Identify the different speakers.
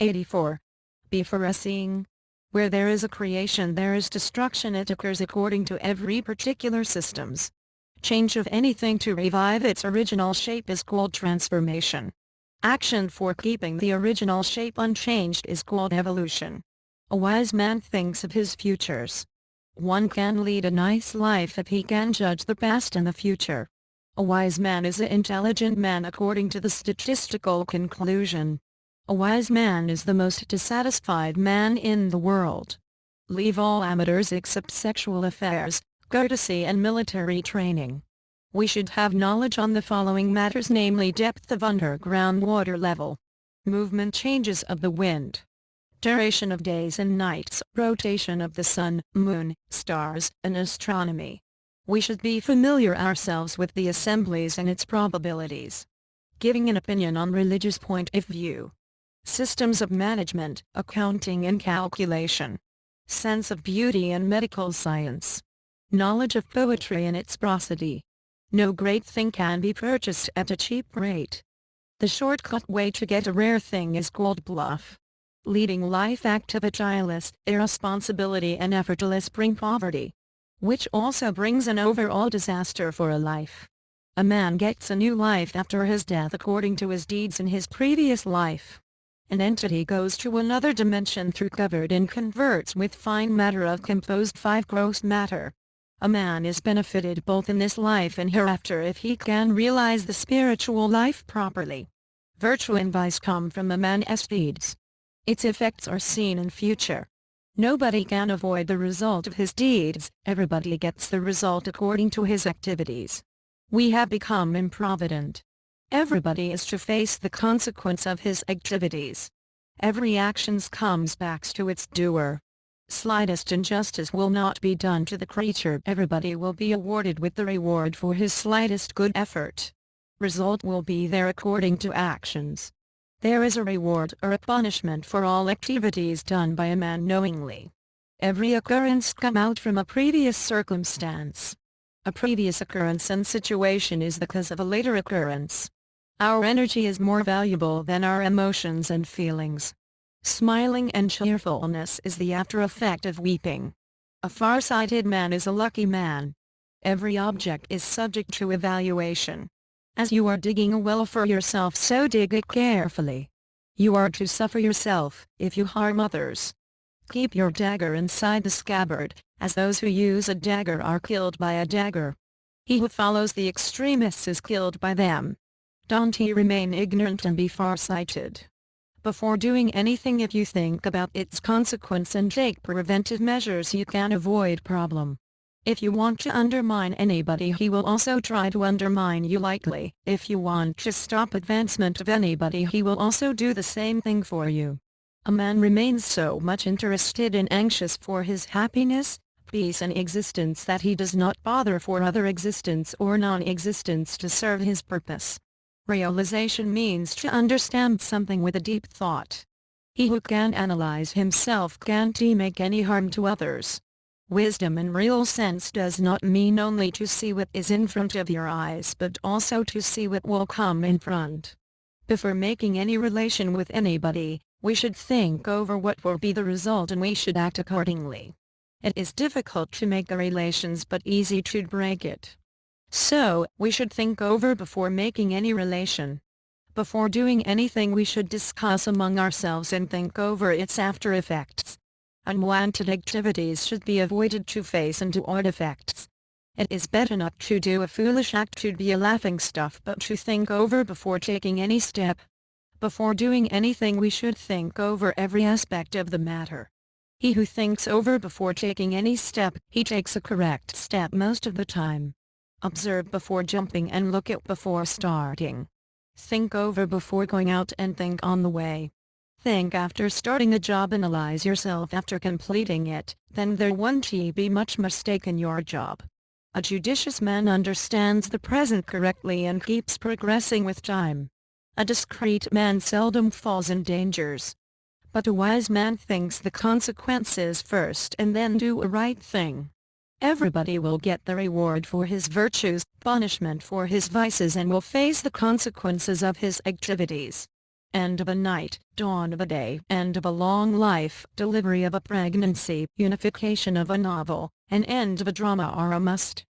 Speaker 1: 84. Be Foresseeing. Where there is a creation there is destruction. It occurs according to every particular systems. Change of anything to revive its original shape is called transformation. Action for keeping the original shape unchanged is called evolution. A wise man thinks of his futures. One can lead a nice life if he can judge the past and the future. A wise man is an intelligent man according to the statistical conclusion. A wise man is the most dissatisfied man in the world. Leave all amateurs except sexual affairs, courtesy and military training. We should have knowledge on the following matters, namely depth of underground water level, movement changes of the wind, duration of days and nights, rotation of the sun, moon, stars, and astronomy. We should be familiar ourselves with the assemblies and its probabilities. Giving an opinion on religious point of view. Systems of management, accounting and calculation. Sense of beauty and medical science. Knowledge of poetry and its prosody. No great thing can be purchased at a cheap rate. The shortcut way to get a rare thing is called bluff. Leading life activitiless, irresponsibility and effortless bring poverty, which also brings an overall disaster for a life. A man gets a new life after his death according to his deeds in his previous life. An entity goes to another dimension through covered and converts with fine matter of composed 5 gross matter. A man is benefited both in this life and hereafter if he can realize the spiritual life properly. Virtue and vice come from a man's deeds. Its effects are seen in future. Nobody can avoid the result of his deeds, everybody gets the result according to his activities. We have become improvident. Everybody is to face the consequence of his activities. Every action comes back to its doer. Slightest injustice will not be done to the creature. Everybody will be awarded with the reward for his slightest good effort. Result will be there according to actions. There is a reward or a punishment for all activities done by a man knowingly. Every occurrence comes out from a previous circumstance. A previous occurrence and situation is the cause of a later occurrence. Our energy is more valuable than our emotions and feelings. Smiling and cheerfulness is the after effect of weeping. A far-sighted man is a lucky man. Every object is subject to evaluation. As you are digging a well for yourself, so dig it carefully. You are to suffer yourself if you harm others. Keep your dagger inside the scabbard, as those who use a dagger are killed by a dagger. He who follows the extremists is killed by them. Don't he remain ignorant and be far-sighted. Before doing anything, if you think about its consequence and take preventive measures, you can avoid problem. If you want to undermine anybody, he will also try to undermine you likely. If you want to stop advancement of anybody, he will also do the same thing for you. A man remains so much interested and anxious for his happiness, peace and existence that he does not bother for other existence or non-existence to serve his purpose. Realization means to understand something with a deep thought. He who can analyze himself can't make any harm to others. Wisdom in real sense does not mean only to see what is in front of your eyes, but also to see what will come in front. Before making any relation with anybody, we should think over what will be the result and we should act accordingly. It is difficult to make the relations but easy to break it. So, we should think over before making any relation. Before doing anything we should discuss among ourselves and think over its after effects. Unwanted activities should be avoided to face and to avoid effects. It is better not to do a foolish act to be a laughing stuff but to think over before taking any step. Before doing anything we should think over every aspect of the matter. He who thinks over before taking any step, he takes a correct step most of the time. Observe before jumping and look at before starting. Think over before going out and think on the way. Think after starting a job, analyze yourself after completing it, then there won't be much mistake in your job. A judicious man understands the present correctly and keeps progressing with time. A discreet man seldom falls in dangers. But a wise man thinks the consequences first and then do a right thing. Everybody will get the reward for his virtues, punishment for his vices, and will face the consequences of his activities. End of a night, dawn of a day. End of a long life, delivery of a pregnancy, unification of a novel, and end of a drama are a must.